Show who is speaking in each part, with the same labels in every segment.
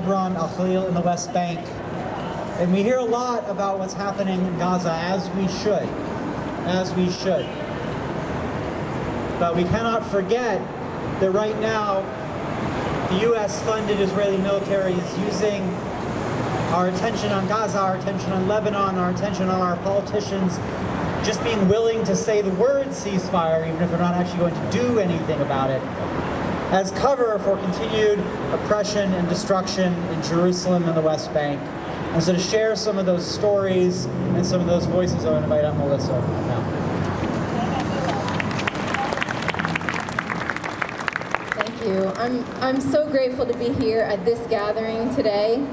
Speaker 1: Hebron, Al-Khalil in the West Bank. And we hear a lot about what's happening in Gaza, as we should. But we cannot forget that right now, the US-funded Israeli military is using our attention on Gaza, our attention on Lebanon, our attention on our politicians, just being willing to say the word ceasefire, even if they're not actually going to do anything about it, as cover for continued oppression and destruction in Jerusalem and the West Bank. And so to share some of those stories and some of those voices, I want to invite up Melissa now.
Speaker 2: Thank you. I'm so grateful to be here at this gathering today,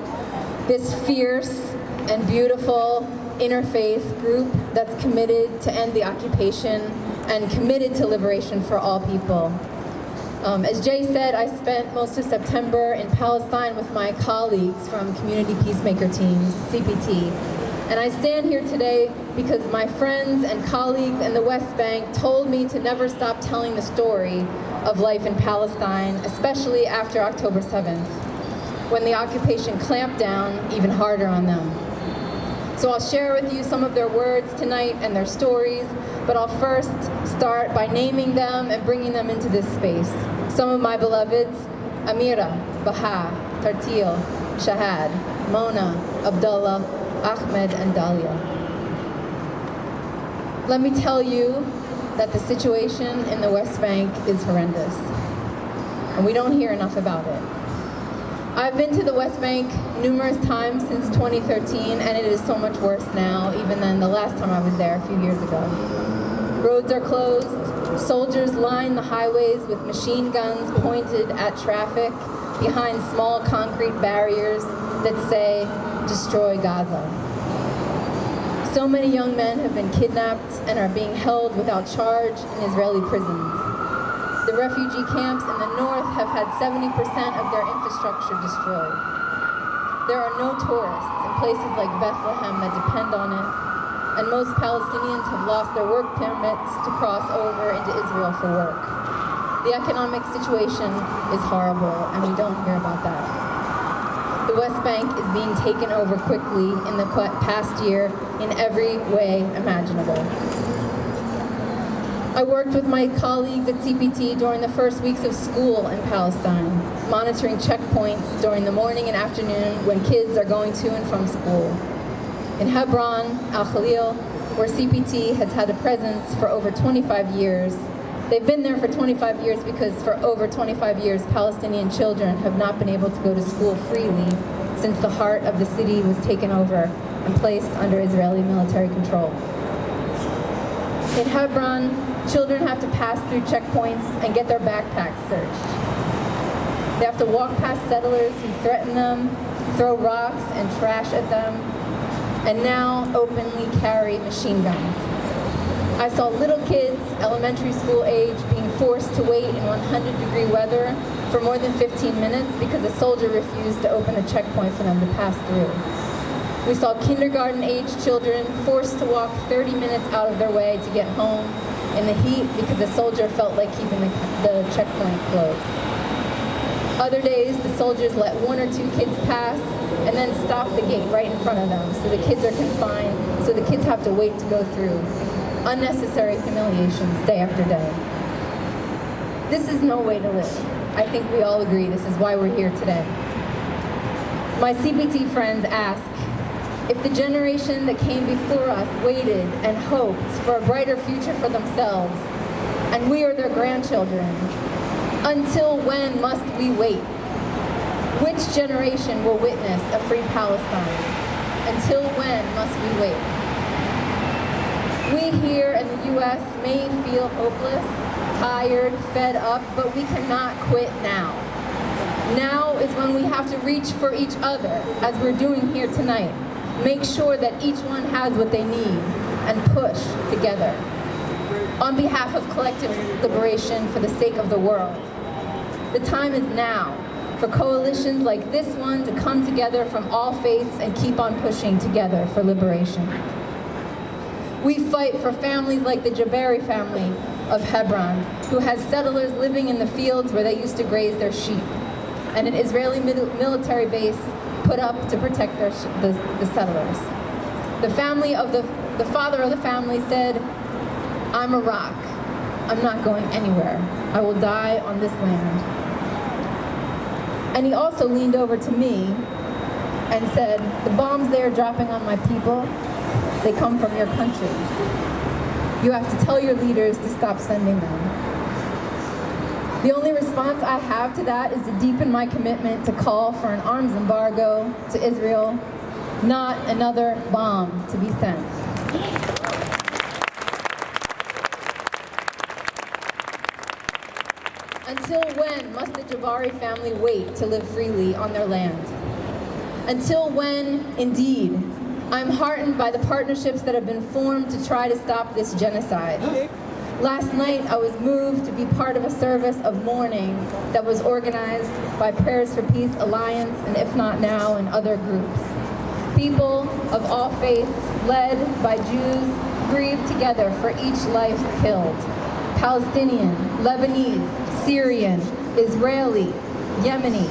Speaker 2: this fierce and beautiful interfaith group that's committed to end the occupation and committed to liberation for all people. As Jay said, I spent most of September in Palestine with my colleagues from Community Peacemaker Teams, CPT. And I stand here today because my friends and colleagues in the West Bank told me to never stop telling the story of life in Palestine, especially after October 7th, when the occupation clamped down even harder on them. So I'll share with you some of their words tonight and their stories, but I'll first start by naming them and bringing them into this space. Some of my beloveds: Amira, Baha, Tartil, Shahad, Mona, Abdullah, Ahmed, and Dalia. Let me tell you that the situation in the West Bank is horrendous, and we don't hear enough about it. I've been to the West Bank numerous times since 2013, and it is so much worse now, even than the last time I was there a few years ago. Roads are closed, soldiers line the highways with machine guns pointed at traffic behind small concrete barriers that say, "Destroy Gaza." So many young men have been kidnapped and are being held without charge in Israeli prisons. The refugee camps in the north have had 70% of their infrastructure destroyed. There are no tourists in places like Bethlehem that depend on it, and most Palestinians have lost their work permits to cross over into Israel for work. The economic situation is horrible, and we don't hear about that. The West Bank is being taken over quickly in the past year in every way imaginable. I worked with my colleagues at CPT during the first weeks of school in Palestine, monitoring checkpoints during the morning and afternoon when kids are going to and from school. In Hebron, Al-Khalil, where CPT has had a presence for over 25 years, they've been there for 25 years because for over 25 years, Palestinian children have not been able to go to school freely since the heart of the city was taken over and placed under Israeli military control. In Hebron, children have to pass through checkpoints and get their backpacks searched. They have to walk past settlers who threaten them, throw rocks and trash at them, and now openly carry machine guns. I saw little kids, elementary school age, being forced to wait in 100-degree weather for more than 15 minutes because a soldier refused to open a checkpoint for them to pass through. We saw kindergarten-age children forced to walk 30 minutes out of their way to get home in the heat because a soldier felt like keeping the checkpoint closed. Other days, the soldiers let one or two kids pass and then stop the gate right in front of them, so the kids are confined, so the kids have to wait to go through. Unnecessary humiliations day after day. This is no way to live. I think we all agree this is why we're here today. My CPT friends ask, if the generation that came before us waited and hoped for a brighter future for themselves, and we are their grandchildren, until when must we wait? Which generation will witness a free Palestine? Until when must we wait? We here in the US may feel hopeless, tired, fed up, but we cannot quit now. Now is when we have to reach for each other, as we're doing here tonight. Make sure that each one has what they need and push together. On behalf of collective liberation for the sake of the world, the time is now for coalitions like this one to come together from all faiths and keep on pushing together for liberation. We fight for families like the Jabari family of Hebron, who has settlers living in the fields where they used to graze their sheep. and an Israeli military base put up to protect the settlers. The father of the family said, "I'm a rock. I'm not going anywhere. I will die on this land." And he also leaned over to me and said, "The bombs they are dropping on my people, they come from your country. You have to tell your leaders to stop sending them." The only response I have to that is to deepen my commitment to call for an arms embargo to Israel, not another bomb to be sent. Until when must the Jabari family wait to live freely on their land? Until when, indeed? I'm heartened by the partnerships that have been formed to try to stop this genocide. Last night, I was moved to be part of a service of mourning that was organized by Prayers for Peace Alliance and If Not Now and other groups. People of all faiths, led by Jews, grieved together for each life killed. Palestinian, Lebanese, Syrian, Israeli, Yemeni.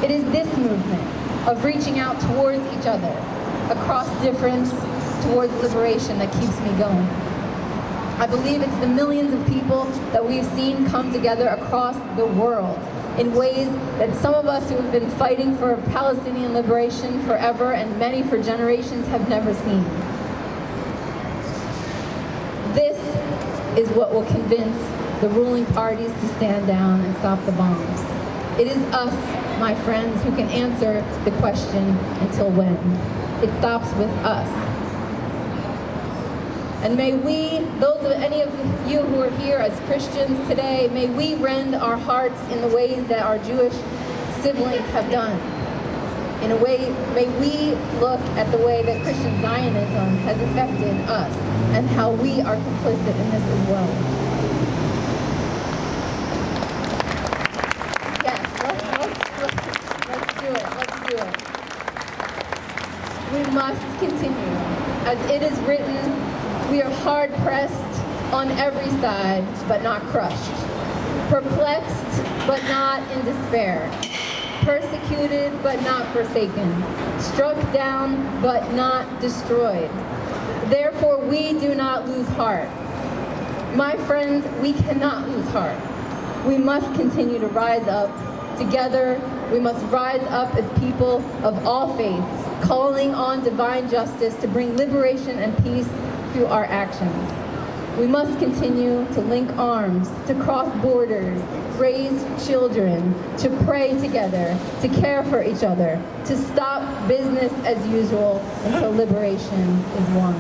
Speaker 2: It is this movement of reaching out towards each other, across difference, towards liberation that keeps me going. I believe it's the millions of people that we've seen come together across the world in ways that some of us who have been fighting for Palestinian liberation forever and many for generations have never seen. This is what will convince the ruling parties to stand down and stop the bombs. It is us, my friends, who can answer the question, until when? It stops with us. And may we, any of you who are here as Christians today, may we rend our hearts in the ways that our Jewish siblings have done. In a way, may we look at the way that Christian Zionism has affected us and how we are complicit in this as well. Yes, let's do it. Let's do it. We must continue. As it is written, we are hard-pressed on every side, but not crushed. Perplexed, but not in despair. Persecuted, but not forsaken. Struck down, but not destroyed. Therefore, we do not lose heart. My friends, we cannot lose heart. We must continue to rise up. Together, we must rise up as people of all faiths, calling on divine justice to bring liberation and peace through our actions. We must continue to link arms, to cross borders, raise children, to pray together, to care for each other, to stop business as usual until liberation is won.